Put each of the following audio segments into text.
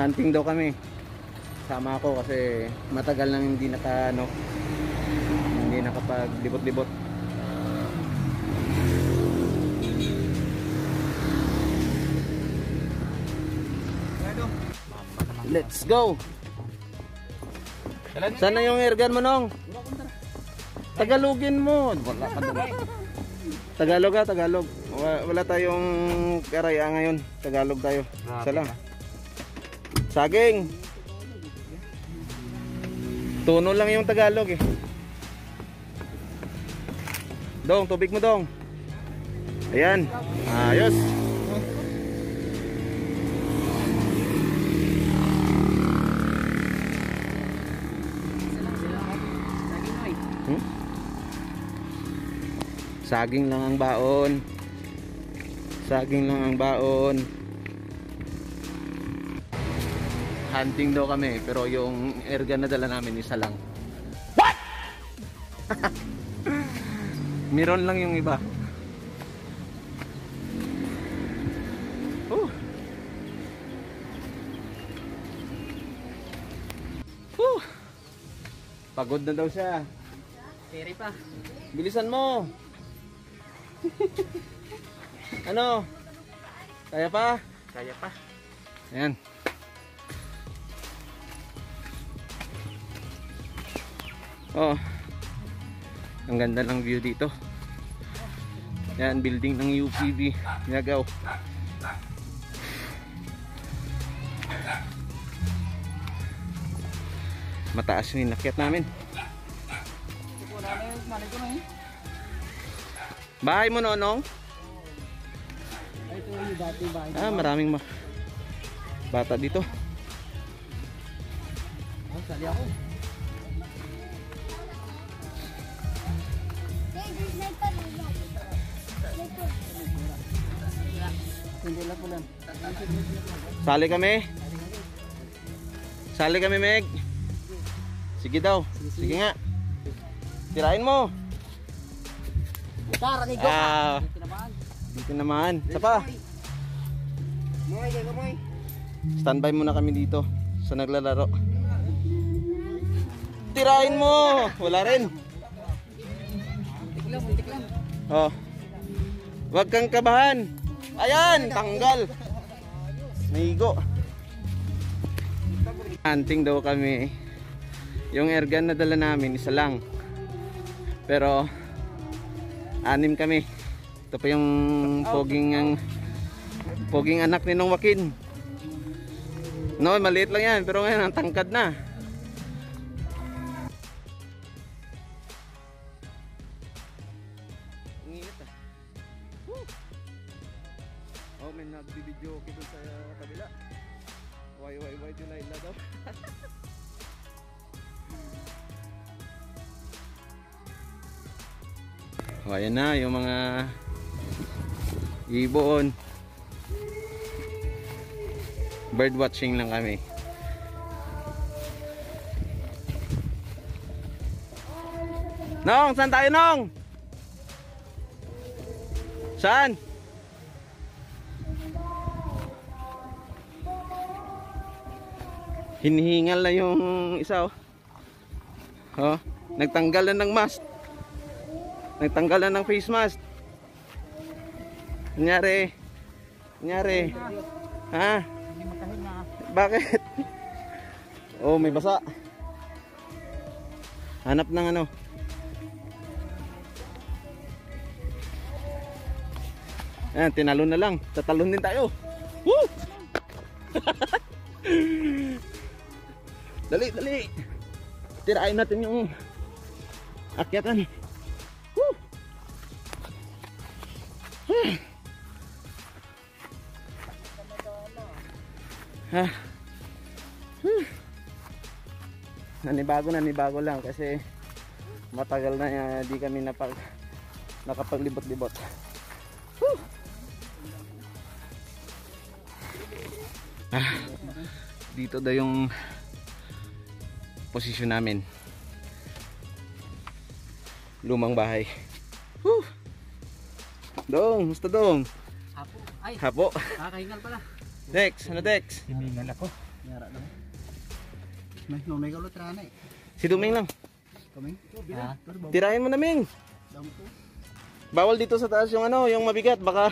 Hunting daw kami. Sama ako kasi matagal nang hindi nakapaglibot-libot. Let's go. Sana yung airgun mo, Nong? Tagalogin mo. Wala ka doon. Tagalog ha, Tagalog. Wala tayong karaya ngayon. Tagalog tayo. Isa lang. Saging. Tuno lang yung Tagalog eh. Dong, tubig mo, Dong. Ayan. Ayos. Saging lang ang baon. Saging lang ang baon. Hunting daw kami, pero yung airgun na dala namin isa lang. What? Meron lang yung iba. Pagod na daw siya. Peri pa. Bilisan mo. Ano? Kaya pa? Kaya pa. Ayan. Oh. Ang ganda ng view dito. Ayan, building ng UPB. Nagaw. Mataas yung inakyat namin. Bahay mo, Nonong? Ito yung dati bahay. Maraming bata dito. Sali ako. Sali kami? Sali kami, Meg? Sige daw. Sige nga. Tirain mo. Dito naman. Isa pa. Standby muna kami dito sa naglalaro. Tirain mo. Wala rin. Tiklam. Oh. Huwag kang kabahan. Ayan, tanggal. Naigo. Hunting daw kami. Yung airgun na dala namin isa lang. Pero 6 kami. Ito pa yung poging anak ni Nong Joaquin. No, maliit lang yan, pero ngayon ang tangkad na. Inginit ah. Oh, may nagbibideo ko dun sa kabila. Why Delilah daw. O, ayan na yung mga ibon. Bird watching lang kami. Nong, saan tayo, Nong? Saan? Hinihingal na yung isa, oh. Oh, nagtanggal na ng mask. Nagtanggal na ng face mask. Nangyari? Ha? Bakit? Oh, may basa. Hanap ng ano. Ayan, tinalon na lang. Tatalon din tayo. Woo! Dali. Tirain natin yung akyatan. Nanibago lang kasi matagal na di kami nakapaglibot-libot. Dito daw yung posisyon namin. Lumang bahay. Dong, musta, Dong? Hapo. Ay. Hapo. Kakahingal pala. Dex, ano Dex? Himingal ako. Nyara lang. May nunay ka ulit rana eh. Si Duming lang. Kaming? Ha? Tirahin mo na, Ming. Damo to. Bawal dito sa taas yung ano, yung mabigat. Baka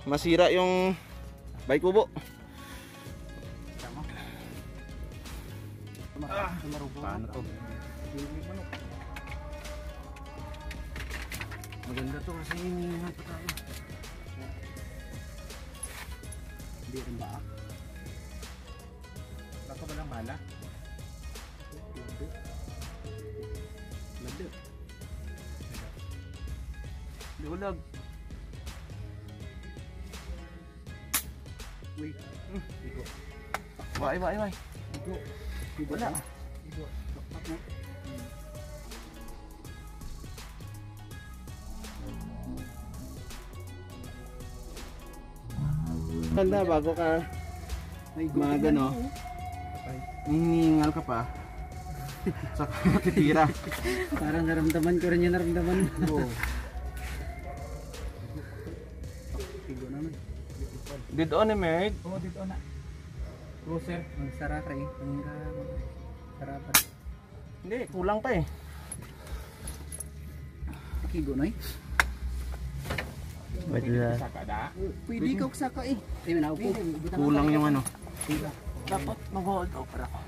masira yung bike kubo. Tama. Tumarugo. Paano to? Maganda to kasi hinihingal pa tayo. Hindi rin ba? Baka ba lang bala? Lado. Lulag. Uy. Igo. Wai. Igo. Wala. Igo. Bakpak mo. Tanda bago ka May mga gano. Hinihingal ka pa. Saka matitira. Parang naramdaman ko rin yung naramdaman mo. Oo. Igo naman. Dito ni Meg. Oo, dito na. Closer. Ang sarap eh. Ang sarapan. Hindi, kulang pa eh. Igo na eh. Saka da. Pwede ka saka eh. Ay, manaupo. Kulang yung ano. Dapat mag-hold over ako.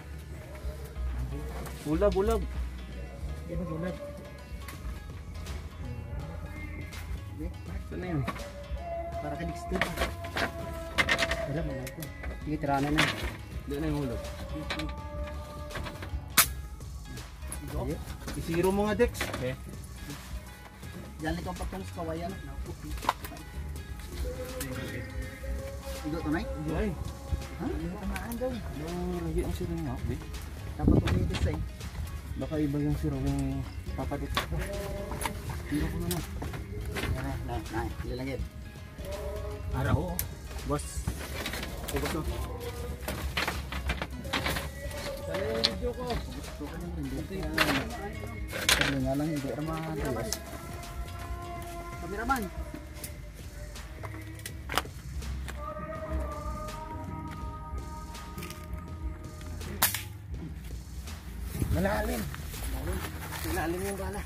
Bulag. Yan ang gulag. Saan na yun? Para ka next time. Wala, manaupo. Sige, tirana na. Hindi na yung hulog. Isiro mo nga, Dex. Okay. Diyan lang kang pagkakas kawayan. Igo to nay? Ay. Ha? Igo tamaan daw. Lagi ang siro niya. Dapat umitis eh. Baka iba yung siro yung papadit. Siro ko na na. Na, ilalagay. Araw. Oo. Boss. Igo to. Saan yung video ko? Gusto ko lang hindi. Sabi nga lang hindi naman boss. Kameraman. Malalim. Ilalim yung bala.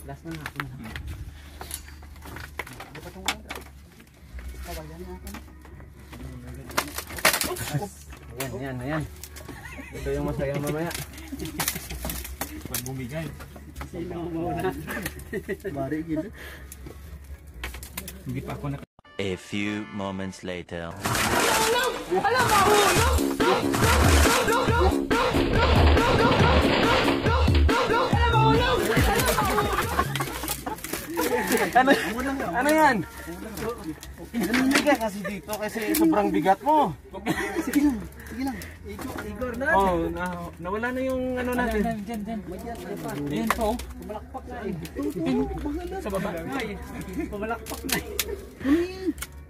Last na nga ako na. Ano pa itong wala? Kawayan na ako. Ayan. Ito yung masayang mamaya. Pag bumigay. Sino mo na? Bari gitu. Hindi pa ako na. A few moments later. Ano yan? Hindi kasi dito kasi sobrang bigat mo. Sige lang. Sige lang. Igor na. Oh, nawala na yung ano natin. Diyan. Magyan na pa. Ayan po. Pumalakpak na eh. Sa baba. Ay, pumalakpak na eh.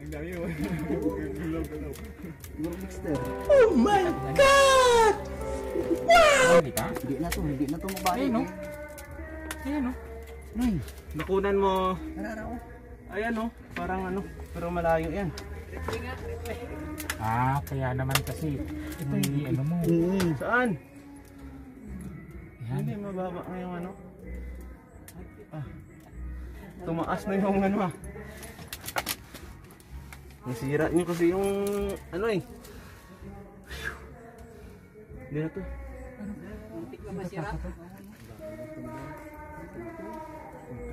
Ang dami mo. Igor Mixter. Hindi ka? Hindi na to mabalik. Ayun, no? Ayan no. Nay, Nakunan mo. nararaw. Ayan oh, parang ano, pero malayo yan. Kaya naman kasi may ano mo. Saan? Yan. Hindi, mababa nga yung ano. Tumaas na yung ano ah. Nasira nyo kasi yung ano eh. Hindi na to. Muntik na masira.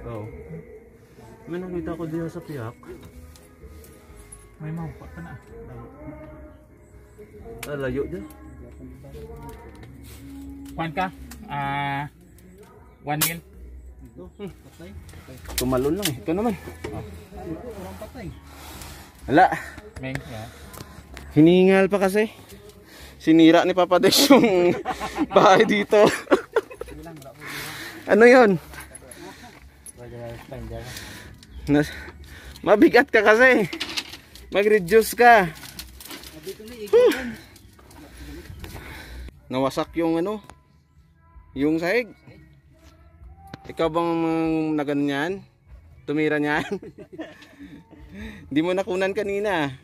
Oo. May nakita ko dito sa piyak. May maupa pa na. Layo dyan. Kuhan ka? 1 mil. Patay. Tumalon lang eh. Ito naman. Orang patay. Wala. Meng, yeah. Hiningal pa kasi. Sinira ni Papa Dex yung bahay dito. Ano yun? Mabigat ka kasi. Mag-reduce ka. Nawasak yung ano, yung sahig. Ikaw bang naganyan? Tumira niyan? Hindi mo nakunan kanina.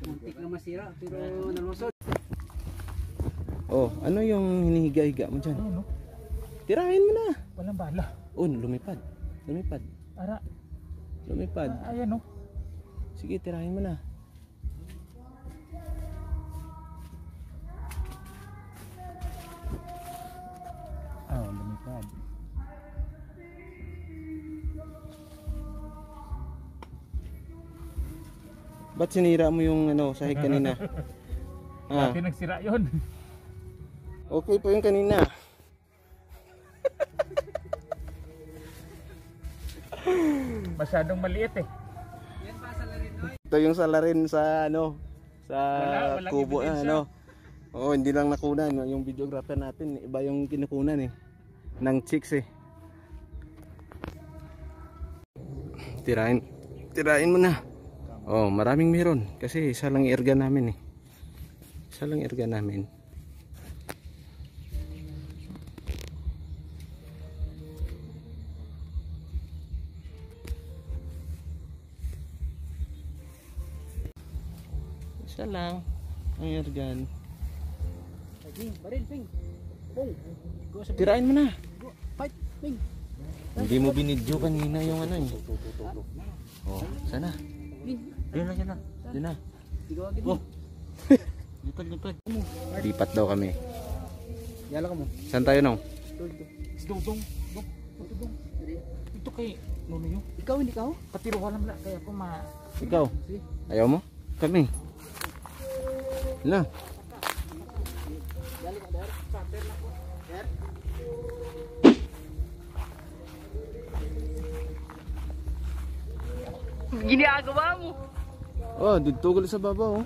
Muntik na masira pero nalusot. Oh, ano yung hinihiga-higa mo dyan? Ano? Tirahin mo na. Walang bala. Oh, lumipad. Lumipad. Ara. Lumipad. Ayan oh. Sige, tirahin mo na. Oh, lumipad. Ba't sinira mo yung ano, sahig kanina? Ha? Dati nagsira yun. Okay pa yung kanina. Masyadong maliit eh. Ito yung salarin sa ano, sa Walang kubo na ebidensya. ano. Oo, hindi lang nakunan. Yung videographer natin, iba yung kinukunan eh. Ng chicks eh. Tirahin. Tirahin mo na. Oh, maraming meron. Kasi isa lang irga namin eh. Isa lang irga namin. Isa lang ang irgan. Ping, baril, ping. Pong. Go sa Tirahin mo na. Go. Fight, ping. Hindi mo binidyo kanina yung ano eh. Oh, sana. Ping. Diyan na, diyan na. Diyan na. Tigaw agad. Oh. Lipad, lipad. Lipat daw kami. Yala ka mo. Saan tayo nung? Tulto. Dong. Dong. Ito kay Nuno yun. Ikaw hindi ka ho? Patiruhan lang kaya ako Ikaw? Sige. Ayaw mo? Kami. Na. Yala ka dar. Sater na ko. Sir. Ginagawa mo. Oh, dudtugol sa baba oh.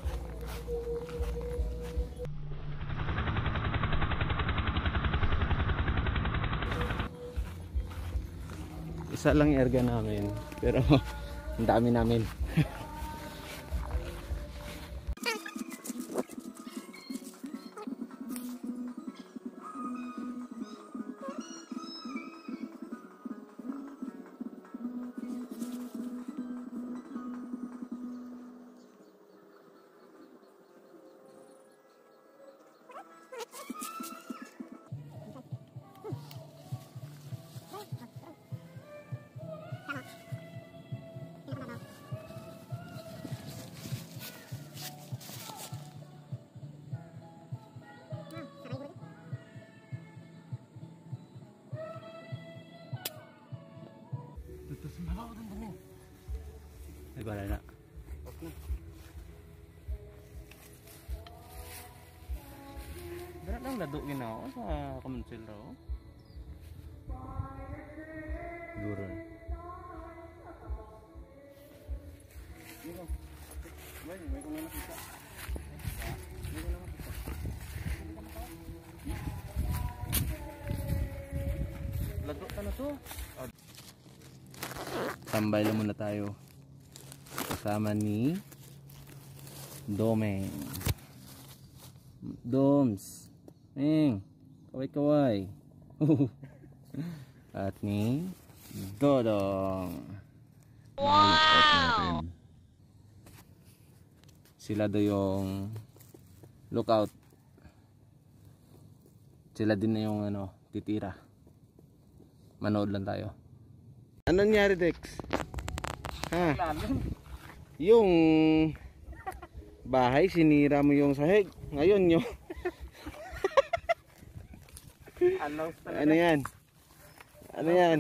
Isa lang erga namin, pero ang dami namin. Ay, bala na. Dara lang lado ginawa sa kamunsil raw. Guro. May kung nakita. Lado ka na to. Tambay lang muna tayo. Kasama ni Domeng. Doms. Kaway-kaway. At ni Dodong. Wow! Sila do yung lookout. Sila din na yung ano, titira. Manood lang tayo. Ano nangyari, Dex? Ha? Yung bahay, sinira mo yung sahig. Ngayon yung ano yan? Ano yan?